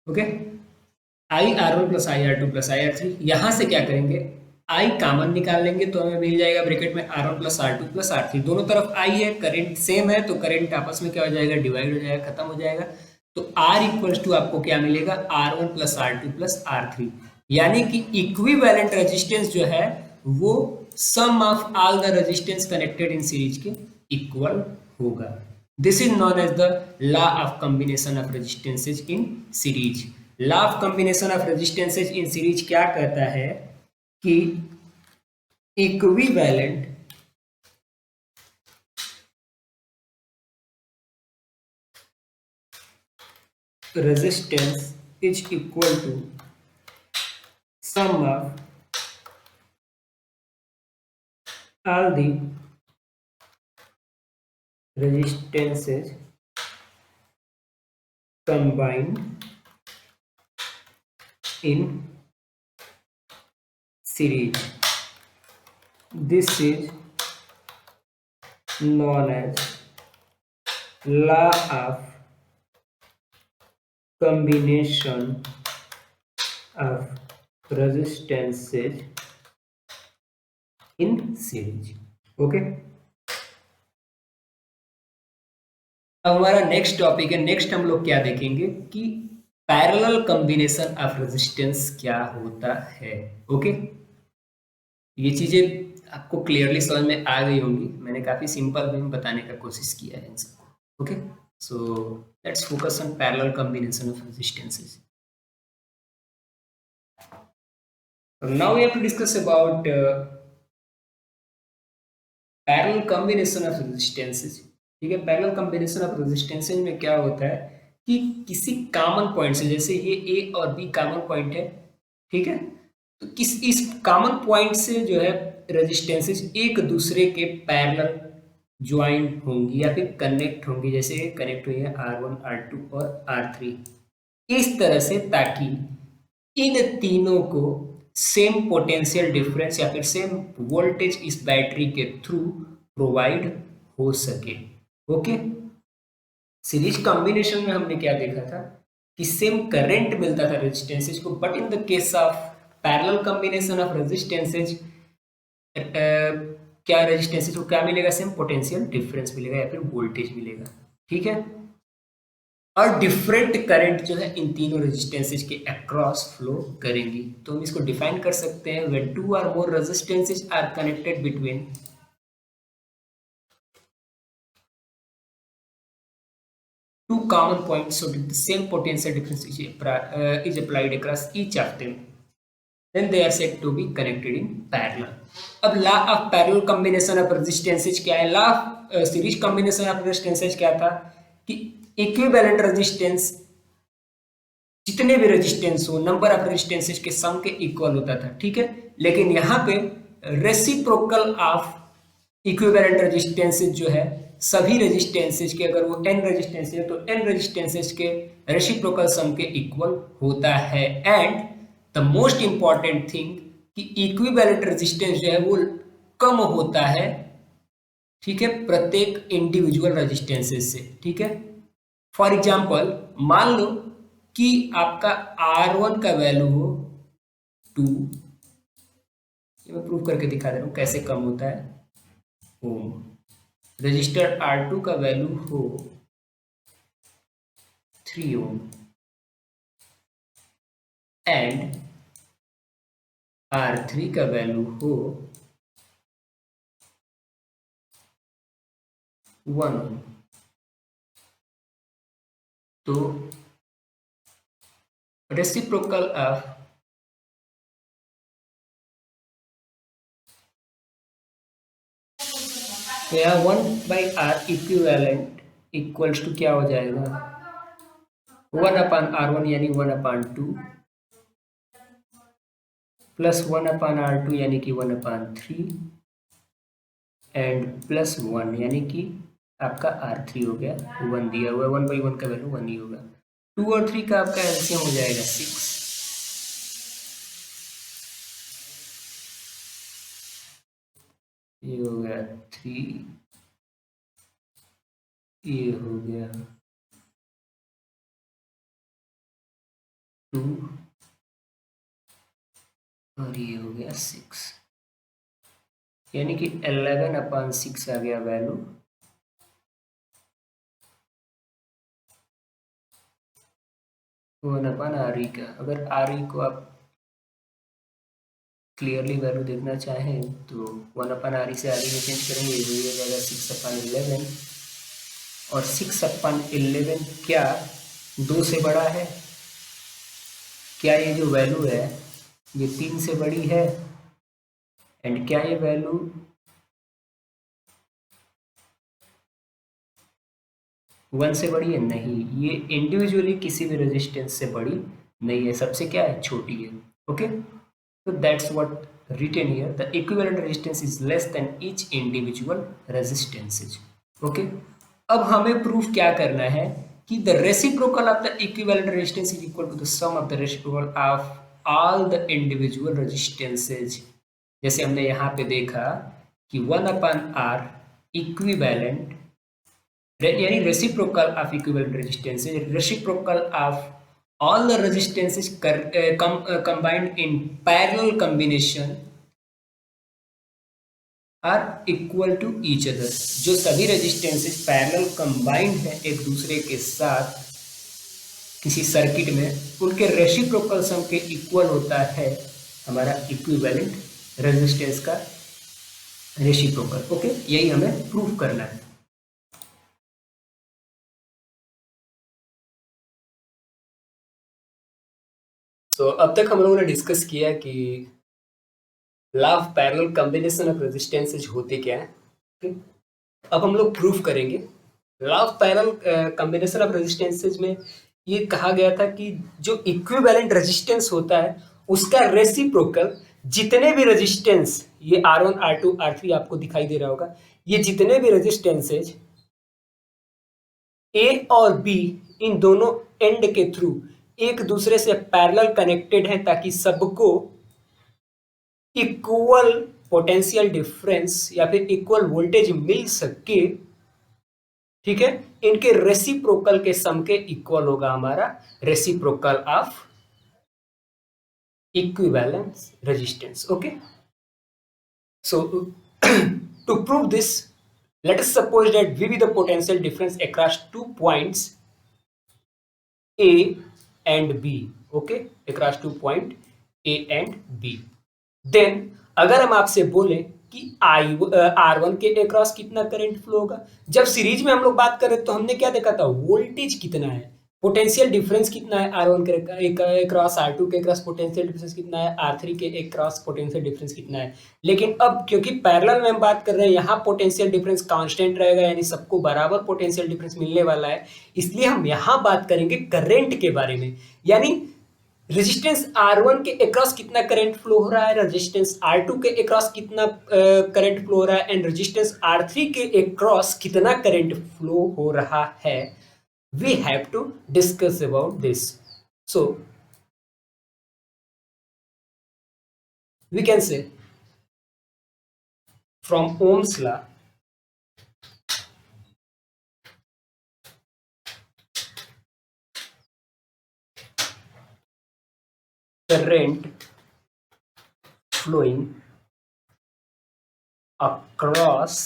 Okay. I R one plus I R two plus I R three, यहाँ से क्या करेंगे, आई कॉमन निकाल लेंगे तो हमें मिल जाएगा ब्रैकेट में R one plus R two plus R three. दोनों तरफ आई है, करंट सेम है, तो करंट आपस में क्या हो जाएगा, डिवाइड हो जाएगा, खत्म हो जाएगा। तो आर इक्वल्स टू आपको क्या मिलेगा, R one plus R two plus R three. यानी कि इक्विवेलेंट रेजिस्टेंस जो है वो sum of all the resistance connected in series के इक्वल होगा। This is known as the law of combination of resistances in series. Law of combination of resistances in series क्या कहता है कि equivalent resistance is equal to sum of all the resistances combined in series. This is known as law of combination of resistances in series. Okay. अब हमारा next topic है, next हम लोग क्या देखेंगे कि पैरेलल कॉम्बिनेशन ऑफ रेजिस्टेंस क्या होता है। ओके, ये चीजें आपको क्लियरली समझ में आ गई होंगी, मैंने काफी सिंपल वे में बताने का कोशिश किया है इन सबको। Okay, so let's focus on parallel combination of resistances. Now we have to discuss about parallel combination of resistances. ठीक है, पैरेलल कॉम्बिनेशन ऑफ रेजिस्टेंसेस में क्या होता है कि किसी कॉमन पॉइंट से, जैसे ये ए और बी कॉमन पॉइंट है, ठीक है, तो किस इस कॉमन पॉइंट से जो है रेजिस्टेंसेस एक दूसरे के पैरेलल ज्वाइन होंगी या फिर कनेक्ट होंगी, जैसे कनेक्ट हुई है आर वन आर टू और आर थ्री, इस तरह से, ताकि इन तीनों को सेम पोटेंशियल डिफरेंस या फिर सेम वोल्टेज इस बैटरी के थ्रू प्रोवाइड हो सके। ओके, सीरीज कॉम्बिनेशन में हमने क्या देखा था कि सेम करंट मिलता था रेजिस्टेंसेज को, but in the case of parallel combination of resistances क्या रेजिस्टेंसेज को क्या मिलेगा, सेम पोटेंशियल डिफरेंस मिलेगा या फिर वोल्टेज मिलेगा। ठीक है, और डिफरेंट करंट जो है इन तीनों रेजिस्टेंसेज के अक्रॉस फ्लो करेंगी। तो हम इसको डिफाइन कर सकते हैं, when two or more resistances are connected between two common points so that the same potential difference is applied across each of them, then they are said to be connected in parallel. अब law of parallel combination of resistances क्या है, law of series combination of resistances क्या था कि equivalent resistance, जितने भी resistance हो, number of resistances के सम के इक्वल होता था। ठीक है, लेकिन यहाँ पे रेसिप्रोकल ऑफ इक्विवेलेंट रेजिस्टेंसेज जो है, सभी रेजिस्टेंसेज के, अगर वो n रेजिस्टेंसेज है तो n रेजिस्टेंसेज के रेसिप्रोकल सम के इक्वल होता है। And the most important thing कि इक्विवेलेंट रेजिस्टेंस जो है वो कम होता है, ठीक है, प्रत्येक इंडिविजुअल रेजिस्टेंसेज से। ठीक है, फॉर एग्जाम्पल मान लो कि आपका R1 का वैल्यू हो 2, ये मैं प्रूव करके दिखा दे रहा हूँ कैसे कम होता है, ओम। रजिस्टर R2 का वैल्यू हो 3 ओम एंड R3 का वैल्यू हो 1 ओम। तो रेसिप्रोकल ऑफ तो यहाँ 1/R इक्विवेलेंट इक्वल्स टू क्या हो जाएगा, 1/R1 यानी 1/2 प्लस 1/R2 यानी कि 1/3 एंड प्लस 1 यानी कि आपका R3 हो गया, 1 दिया हुआ है, 1/1 का वैल्यू 1 ही होगा। 2 और 3 का आपका एलसीएम हो जाएगा 6, ये हो गया 3, ये हो गया 2 और ये हो गया 6, यानी कि 11/6 आ गया वैल्यू। वन अपन आर ई का, अगर आर ई को आप क्लियरली वैल्यू देखना चाहें तो 1/r से आर ई में चेंज करेंगे, ये हो जाएगा 6/11। और 6/11 क्या 2 से बड़ा है? क्या ये जो वैल्यू है ये 3 से बड़ी है? एंड क्या ये वैल्यू 1 से बड़ी है? नहीं, ये इंडिविजुअली किसी भी रेजिस्टेंस से बड़ी नहीं है, सबसे क्या है, छोटी है। Okay, so that's what written here, the equivalent resistance is less than each individual resistances. Okay, अब हमें प्रूफ क्या करना है कि the reciprocal of the equivalent resistance is equal to the sum of the reciprocal of all the individual resistances। जैसे हमने यहाँ पे देखा कि 1/r इक्विवेलेंट, यानी reciprocal of equivalent resistance, reciprocal of all the resistances combined in parallel combination are equal to each other। जो सभी resistances parallel combined है एक दूसरे के साथ किसी सर्किट में, उनके रेसिप्रोकल सम के इक्वल होता है हमारा इक्विवेलेंट रेजिस्टेंस का रेसिप्रोकल। ओके, यही हमें प्रूफ करना है। तो अब तक हम लोगों ने डिस्कस किया कि law of parallel combination of resistances होते क्या है। ठीक, अब हम लोग प्रूफ करेंगे। Law of parallel combination of resistances में ये कहा गया था कि जो इक्विवेलेंट रेजिस्टेंस होता है उसका रेसिप्रोकल जितने भी रेजिस्टेंस, ये R1 R2 R3 आपको दिखाई दे रहा होगा, ये जितने भी रेजिस्टेंसेज ए और बी इन दोनों एंड के थ्रू एक दूसरे से पैरेलल कनेक्टेड है ताकि सबको इक्वल पोटेंशियल डिफरेंस या फिर इक्वल वोल्टेज मिल सके, ठीक है, इनके रेसिप्रोकल के सम के इक्वल होगा हमारा reciprocal of equivalence resistance. Okay, so to prove this, let us suppose that V be the potential difference across 2 points A and B। okay, across 2 point A and B। then अगर हम आपसे बोले कि R1 के across कितना current flow होगा, जब series में हम लोग बात करें तो हमने क्या देखा था, वोल्टेज कितना है, पोटेंशियल डिफरेंस कितना है, R1 के अक्रॉस R2 के अक्रॉस पोटेंशियल डिफरेंस कितना है, R3 के अक्रॉस पोटेंशियल डिफरेंस कितना है। लेकिन अब क्योंकि पैरेलल में हम बात कर रहे हैं, यहाँ पोटेंशियल डिफरेंस कांस्टेंट रहेगा, यानी सबको बराबर पोटेंशियल डिफरेंस मिलने वाला है, इसलिए हम यहाँ बात करेंगे करंट के बारे में। यानी रेजिस्टेंस R1 के अक्रॉस कितना करंट फ्लो हो रहा है, रेजिस्टेंस R2 के अक्रॉस कितना करंट फ्लो हो रहा है, एंड रेजिस्टेंस R3 के अक्रॉस कितना करंट फ्लो हो रहा है। We have to discuss about this। So we can say from Ohm's law, current flowing across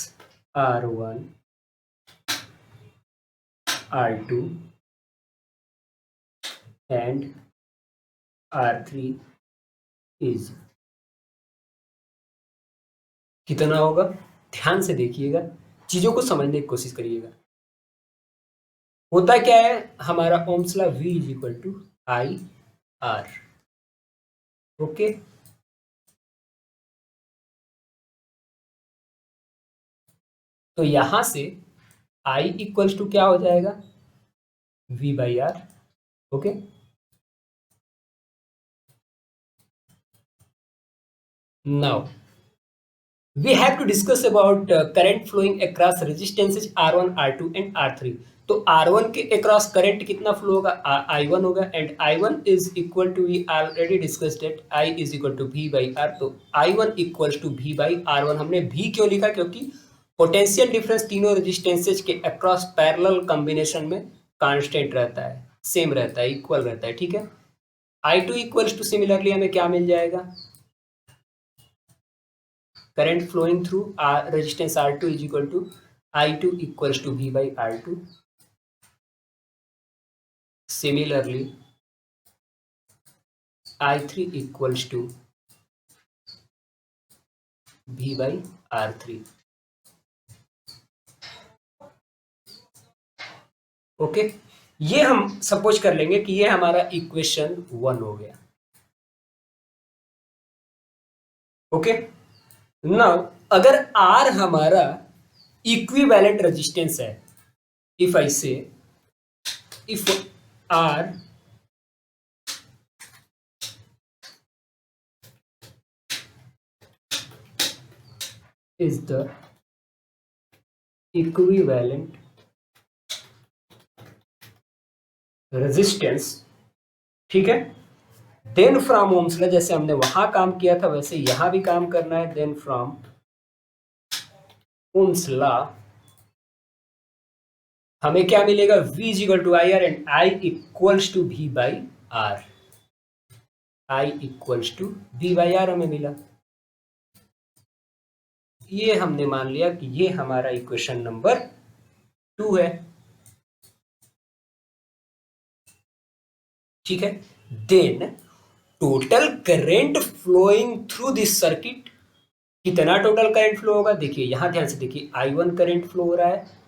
R1, R2 and R3 is कितना होगा। ध्यान से देखिएगा, चीजों को समझने की कोशिश करिएगा। होता क्या है हमारा Ohm's law, V is equal to I R. Okay, तो यहां से I इक्वल्स टू क्या हो जाएगा, V by R. Okay, now we have to discuss about current flowing across resistances R1, R2 and R3। तो R1 के across current कितना flow होगा, I1 होगा, and I1 is equal to, we already discussed it, I is equal to V by R। तो I1 equals to V by R1। हमने V क्यों लिखा, क्योंकि पोटेंशियल डिफरेंस तीनों रेजिस्टेंसेज के अक्रॉस पैरेलल कॉम्बिनेशन में कांस्टेंट रहता है, सेम रहता है, इक्वल रहता है। ठीक है, I2 इक्वल्स टू सिमिलरली हमें क्या मिल जाएगा, current flowing through resistance R2 is equal to I2 equals to V by R2. Similarly, I3 equals to V by R3. Okay, ये हम सपोज कर लेंगे कि ये हमारा इक्वेशन 1 हो गया. ओके, नाउ अगर R हमारा इक्विवेलेंट रेजिस्टेंस है, इफ आई से if R is the equivalent resistance, ठीक है, देन फ्रॉम ओम्स लॉ, जैसे हमने वहां काम किया था वैसे यहां भी काम करना है. देन फ्रॉम ओम्स लॉ हमें क्या मिलेगा, V is equal to I R and I equals to V by R. I equals to V by R हमें मिला. ये हमने मान लिया कि ये हमारा इक्वेशन नंबर 2 है. ठीक है, then total current flowing through this circuit, कितना टोटल करंट फ्लो होगा, देखिए यहां ध्यान से देखिए, I1 करंट फ्लो हो रहा है,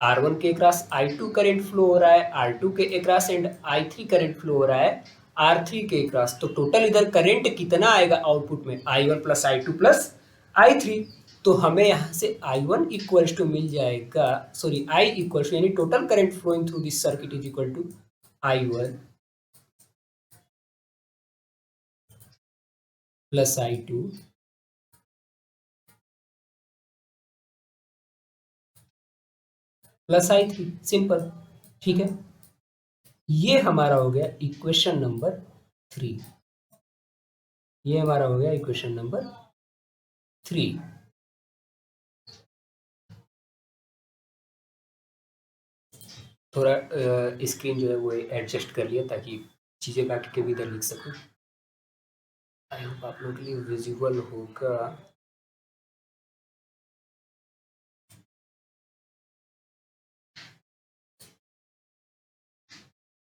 R1 के अक्रॉस I2 करंट फ्लो हो रहा है, R2 के across and I3 current flow हो रहा है R3 के अक्रॉस. तो टोटल इधर करंट कितना आएगा आउटपुट में, I1 plus I2 plus I3. तो हमें यहां से I1 इक्वल्स टू मिल जाएगा, सॉरी I इक्वल्स टू, यानी total current flowing through this circuit is equal to I1 plus I2 plus I3. Simple, ठीक है. ये हमारा हो गया इक्वेशन नंबर 3. ये हमारा हो गया इक्वेशन नंबर 3. थोड़ा स्क्रीन जो है वो एडजस्ट कर लिया ताकि चीज़ें काट के भी इधर लिख सकूं. आई होप आप लोगों के लिए विजुअल होगा.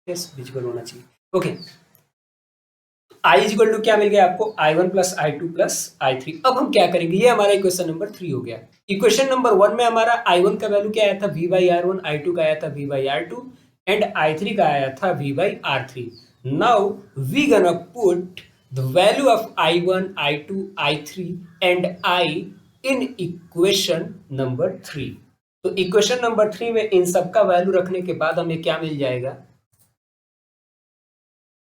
यस, विजुअल होना चाहिए. Okay, I is equal to क्या मिल गया आपको, I1 plus I2 plus I3. अब हम क्या करेंगे, ये हमारा इक्वेशन नंबर 3 हो गया. इक्वेशन नंबर 1 में हमारा I1 का वैल्यू क्या आया था, V बाई R1, I2 का आया था V by R2 and I3 का आया था V by R3. Now we gonna put the value of I1, I2, I3 and I in equation number 3. तो इक्वेशन नंबर 3 में इन सबका वैल्यू रखने के बाद हमें क्या मिल जाएगा,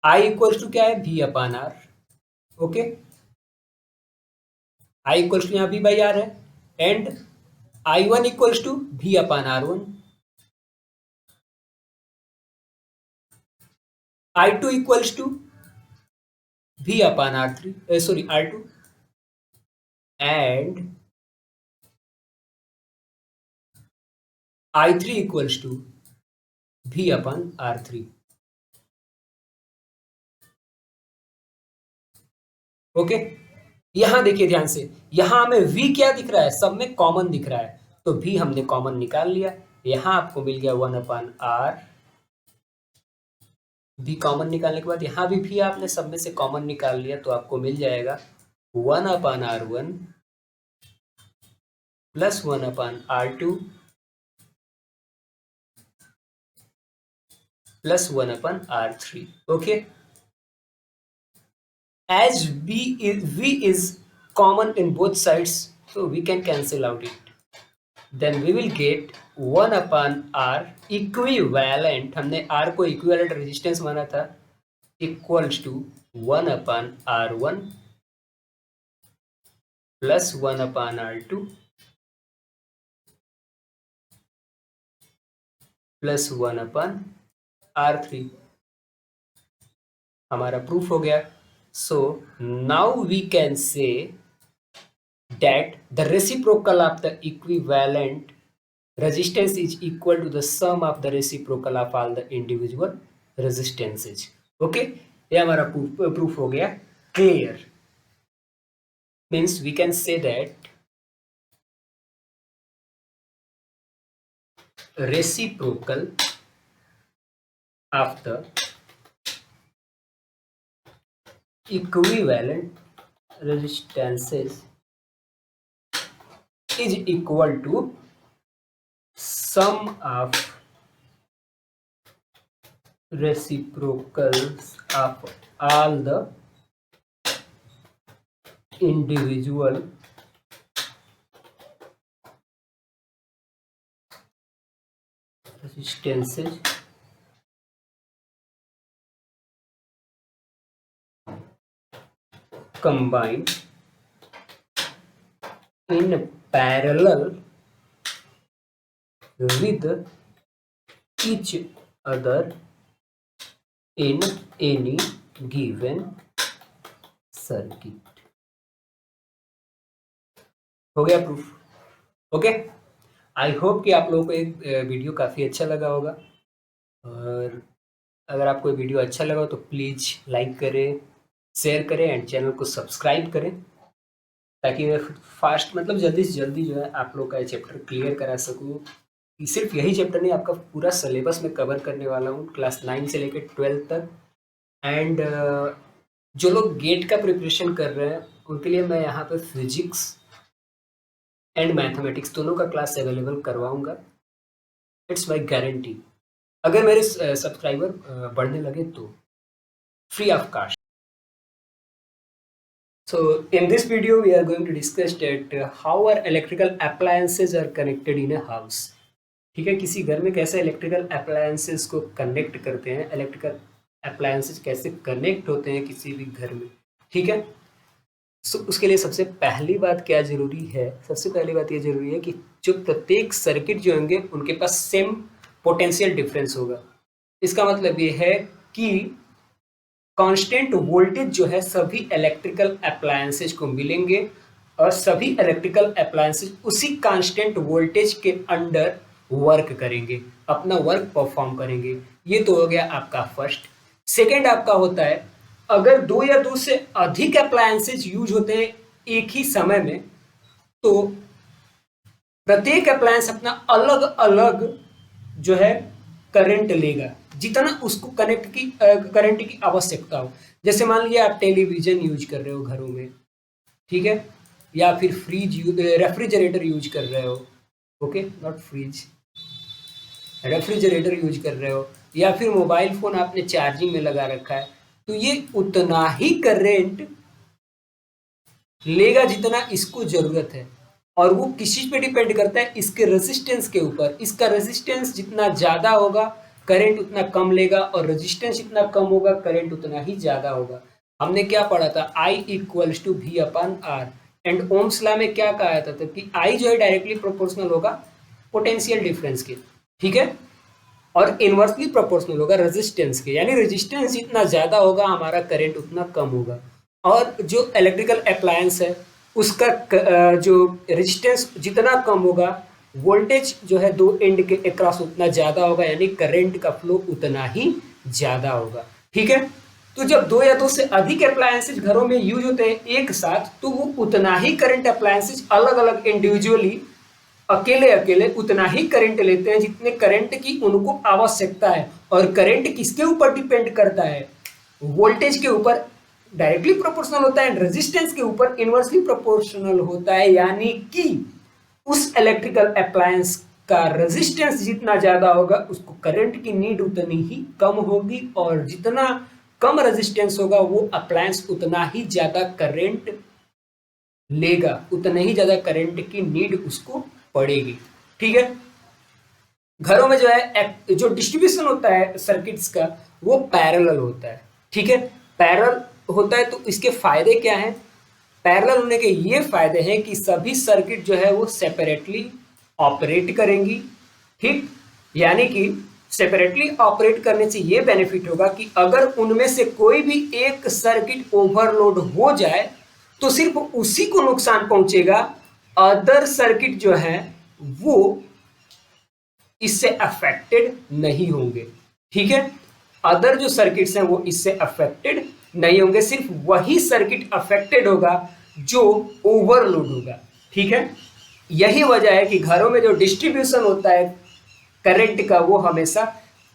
I इक्वल्स टू क्या है, V upon R. Okay, I equals to यहाँ V बाई आर है and I1 equals to V upon R1. I2 equals to V upon R3, sorry R2 and I3 equals to V upon R3. Okay, यहां देखिए ध्यान से, यहां हमें V क्या दिख रहा है, सब में कॉमन दिख रहा है, तो V हमने कॉमन निकाल लिया. यहां आपको मिल गया 1 अपान R. V कॉमन निकालने के बाद यहां भी V आपने सब में से कॉमन निकाल लिया, तो आपको मिल जाएगा 1 अपान R1 plus 1 upon R2 plus 1 upon R3. Okay, as V is common in both sides, so we can cancel out it. Then we will get 1 upon R equivalent, हमने R को equivalent resistance माना था, equals to 1 upon R1 plus 1 upon R2 plus 1 upon R3. हमारा proof हो गया. So now we can say that the reciprocal of the equivalent resistance is equal to the sum of the reciprocal of all the individual resistances. Okay, ये हमारा proof हो गया clear. Means we can say that reciprocal of the equivalent resistances is equal to sum of reciprocals of all the individual resistances combined in parallel with each other in any given circuit। हो गया proof. Okay, I hope कि आप लोगों को एक video काफ़ी अच्छा लगा होगा, और अगर आपको वीडियो अच्छा लगा हो तो प्लीज़ लाइक करें, शेयर करें एंड चैनल को सब्सक्राइब करें, ताकि मैं फास्ट मतलब जल्दी से जल्दी जो है आप लोग का ये चैप्टर क्लियर करा सकूँ। सिर्फ यही चैप्टर नहीं, आपका पूरा सिलेबस में कवर करने वाला हूँ क्लास 9 से लेकर 12 तक। एंड जो लोग गेट का प्रिपरेशन कर रहे हैं उनके लिए मैं यहाँ पर फिजिक्स एंड मैथमेटिक्स दोनों का क्लास अवेलेबल करवाऊँगा। It's my guarantee. अगर मेरे सब्सक्राइबर बढ़ने लगे तो free of cost. So in this video we are going to discuss that how our electrical appliances are connected in a house। ठीक है, किसी घर में कैसे इलेक्ट्रिकल अप्लायंसेस को कनेक्ट करते हैं, इलेक्ट्रिकल अप्लायंसेस कैसे कनेक्ट होते हैं किसी भी घर में। ठीक है, सो उसके लिए सबसे पहली बात क्या जरूरी है, सबसे पहली बात ये जरूरी है कि जो प्रत्येक सर्किट जो होंगे उनके पास सेम पोटेंशियल डिफरेंस होगा। इसका मतलब ये है कि कांस्टेंट वोल्टेज जो है सभी इलेक्ट्रिकल अप्लायंसेज को मिलेंगे और सभी इलेक्ट्रिकल अप्लायंसेज उसी कांस्टेंट वोल्टेज के अंडर वर्क करेंगे, अपना वर्क परफॉर्म करेंगे। ये तो हो गया आपका फर्स्ट। सेकेंड आपका होता है, अगर दो या दो से अधिक अप्लायंसेज यूज होते हैं एक ही समय में, तो प्रत्येक अप्लायंस अपना अलग अलग जो है करंट लेगा, जितना उसको करंट की आवश्यकता हो। जैसे मान लिया आप टेलीविजन यूज कर रहे हो घरों में, ठीक है, या फिर रेफ्रिजरेटर यूज कर रहे हो, okay not fridge, refrigerator use कर रहे हो, या फिर मोबाइल फोन आपने चार्जिंग में लगा रखा है, तो ये उतना ही करंट लेगा जितना इसको जरूरत है। और वो किस चीज पे डिपेंड करता है, इसके रेजिस्टेंस के ऊपर। इसका रेजिस्टेंस जितना ज्यादा होगा करंट उतना कम लेगा, और रेजिस्टेंस जितना कम होगा करंट उतना ही ज्यादा होगा। हमने क्या पढ़ा था, I equals to V upon R, and Ohm's law में क्या कहा था, तो कि I जो है डायरेक्टली प्रोपोर्शनल होगा पोटेंशियल डिफरेंस के, ठीक है, और इनवर्सली प्रोपोर्शनल होगा रेजिस्टेंस के, यानी रेजिस्टेंस जितना ज्यादा होगा हमारा करंट उतना कम होगा। और जो इलेक्ट्रिकल अप्लायंस है उसका जो रेजिस्टेंस जितना कम होगा, वोल्टेज जो है दो एंड के अक्रॉस उतना ज्यादा होगा, यानी करंट का फ्लो उतना ही ज्यादा होगा। ठीक है, तो जब दो या दो से अधिक अप्लायंसेज घरों में यूज होते हैं एक साथ, तो वो उतना ही करंट अप्लायंसेज अलग अलग इंडिविजुअली अकेले अकेले उतना ही करंट लेते हैं जितने करंट की उनको आवश्यकता है। और करंट किसके ऊपर डिपेंड करता है, वोल्टेज के ऊपर डायरेक्टली प्रोपोर्शनल होता है, रेजिस्टेंस के ऊपर इनवर्सली प्रोपोर्शनल होता है। यानी कि उस इलेक्ट्रिकल अप्लायंस का रेजिस्टेंस जितना ज्यादा होगा उसको करंट की नीड उतनी ही कम होगी, और जितना कम रेजिस्टेंस होगा वो अप्लायंस उतना ही ज्यादा करंट लेगा, उतना ही ज्यादा करंट की नीड उसको पड़ेगी। ठीक है, घरों में जो है जो डिस्ट्रीब्यूशन होता है सर्किट्स का वो पैरेलल होता है। ठीक है, पैरेलल होता है तो इसके फायदे क्या हैं, पैरेलल होने के ये फायदे हैं कि सभी सर्किट जो है वो सेपरेटली ऑपरेट करेंगी। ठीक, यानी कि सेपरेटली ऑपरेट करने से ये बेनिफिट होगा कि अगर उनमें से कोई भी एक सर्किट ओवरलोड हो जाए तो सिर्फ उसी को नुकसान पहुंचेगा, अदर सर्किट जो है वो इससे अफेक्टेड नहीं होंगे। ठीक है, अदर जो सर्किट्स हैं वो इससे अफेक्टेड नहीं होंगे, सिर्फ वही सर्किट अफेक्टेड होगा जो ओवरलोड होगा। ठीक है, यही वजह है कि घरों में जो डिस्ट्रीब्यूशन होता है करंट का वो हमेशा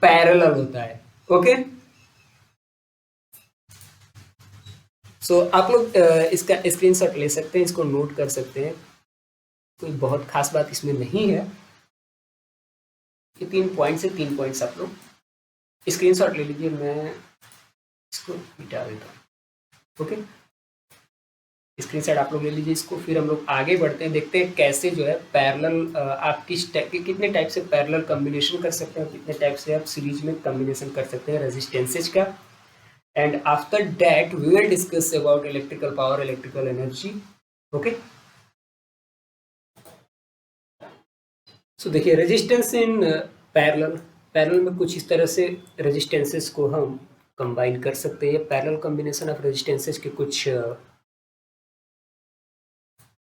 पैरेलल होता है। ओके, सो आप लोग इसका स्क्रीनशॉट ले सकते हैं, इसको नोट कर सकते हैं, कोई बहुत खास बात इसमें नहीं है। ये 3 पॉइंट्स है, 3 पॉइंट्स आप लोग स्क्रीनशॉट ले लीजिए, मैं इसको मिटा देता हूँ। ओके, स्क्रीनशॉट आप लोग ले लीजिए इसको, फिर हम लोग आगे बढ़ते हैं, देखते हैं कैसे जो है पैरेलल आप कितने टाइप से पैरेलल कॉम्बिनेशन कर सकते हैं, कितने टाइप से आप सीरीज में कॉम्बिनेशन कर सकते हैं रेजिस्टेंसेज का। And after that we will discuss about electrical power, electrical energy. Okay, so देखिए रेजिस्टेंस इन पैरेलल में कुछ इस तरह से रेजिस्टेंसेस को हम कंबाइन कर सकते हैं। पैरेलल कॉम्बिनेशन ऑफ रेजिस्टेंसेस के कुछ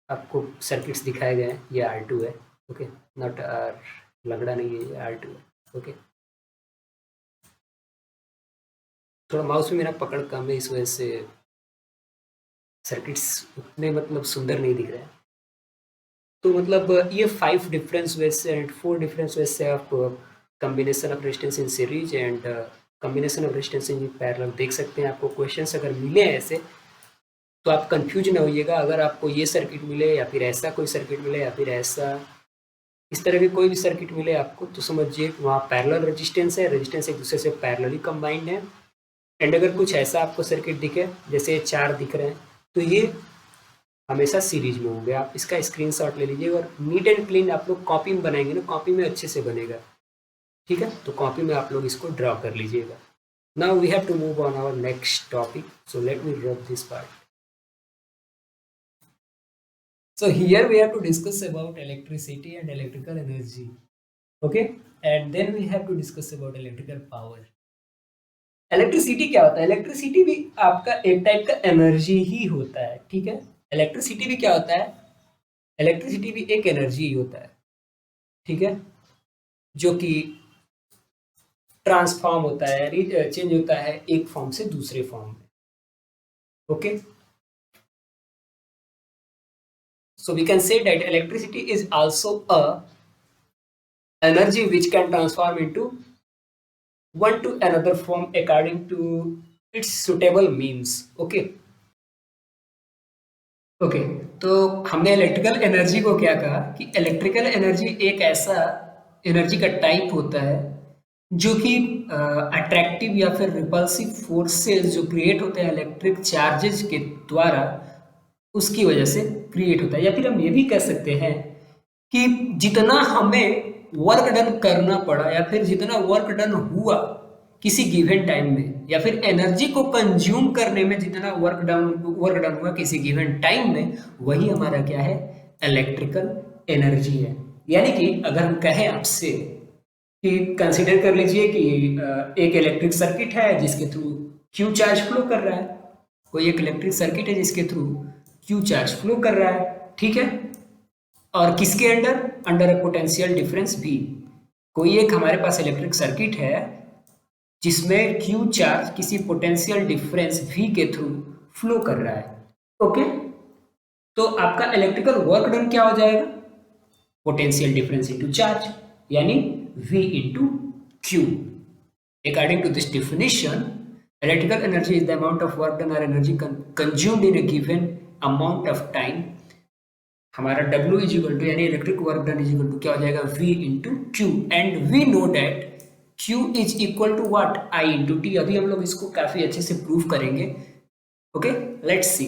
आपको सर्किट्स दिखाए गए हैं। ये R2 है, ओके, नॉट R, लंगड़ा नहीं है, ये R2 है। ओके, थोड़ा माउस में मेरा पकड़ कम है, इस वजह से सर्किट्स उतने मतलब सुंदर नहीं दिख रहे हैं। तो मतलब ये 5 difference ways and 4 difference ways से आप combination of resistance in series and combination of resistance in parallel देख सकते हैं। आपको क्वेश्चंस अगर मिले हैं ऐसे तो आप कंफ्यूज ना होइएगा। अगर आपको ये सर्किट मिले या फिर ऐसा कोई सर्किट मिले या फिर ऐसा इस तरह के कोई भी सर्किट मिले आपको, तो समझिए वहाँ पैरेलल रेजिस्टेंस है, रेजिस्टेंस एक दूसरे से पैरेलली कंबाइंड है। एंड अगर कुछ ऐसा आपको सर्किट दिखे, जैसे ये 4 दिख रहे हैं, तो ये हमेशा सीरीज में होंगे। आप इसका स्क्रीनशॉट ले लीजिए और नीट एंड क्लीन आप लोग कॉपी में बनाएंगे ना, कॉपी में अच्छे से बनेगा। ठीक है, तो कॉपी में आप लोग इसको ड्रॉ कर लीजिएगा। Now we have to move on our next topic, so let me drop this part. So here we have to discuss about electricity and electrical energy, okay, and then we have to discuss about electrical power. Electricity क्या होता है? Electricity भी आपका एक type का energy ही होता है। ठीक है, इलेक्ट्रिसिटी भी क्या होता है? इलेक्ट्रिसिटी भी एक एनर्जी ही होता है। ठीक है, जो कि ट्रांसफॉर्म होता है, चेंज होता है एक फॉर्म से दूसरे फॉर्म में। Okay, so we can say that electricity is also a energy which can transform into one to another form according to its suitable means. Okay, okay, तो हमने इलेक्ट्रिकल एनर्जी को क्या कहा कि इलेक्ट्रिकल एनर्जी एक ऐसा energy का type होता है जो कि अट्रैक्टिव या फिर रिपल्सिव फोर्सेस जो क्रिएट होते हैं इलेक्ट्रिक चार्जेस के द्वारा, उसकी वजह से क्रिएट होता है। या फिर हम ये भी कह सकते हैं कि जितना हमें वर्क डन करना पड़ा या फिर जितना वर्क डन हुआ किसी गिवन टाइम में, या फिर एनर्जी को कंज्यूम करने में जितना वर्क डन हुआ किसी गिवन टाइम में, वही हमारा क्या है? इलेक्ट्रिकल एनर्जी है। यानी कि अगर हम कहें आपसे कि कंसीडर कर लीजिए कि एक इलेक्ट्रिक सर्किट है जिसके थ्रू क्यू चार्ज फ्लो कर रहा है, कोई एक इलेक्ट्रिक सर्किट है जिसके थ्रू क्यू चार्ज फ्लो कर रहा है। ठीक है, और किसके अंडर अ पोटेंशियल डिफरेंस भी। कोई एक हमारे पास इलेक्ट्रिक सर्किट है जिसमें क्यू चार्ज किसी पोटेंशियल डिफरेंस V के थ्रू फ्लो कर रहा है। ओके, तो आपका इलेक्ट्रिकल वर्क डन क्या हो जाएगा? पोटेंशियल डिफरेंस इनटू चार्ज, यानी V into Q। According to this definition, electrical energy is the amount of work done or energy consumed in a given amount of time। हमारा W is equal to यानी electric work done is equal to क्या हो जाएगा? V into क्यू। And we know that Q is equal to what? I into T। अभी हम लोग इसको काफी अच्छे से प्रूव करेंगे। Okay, let's see.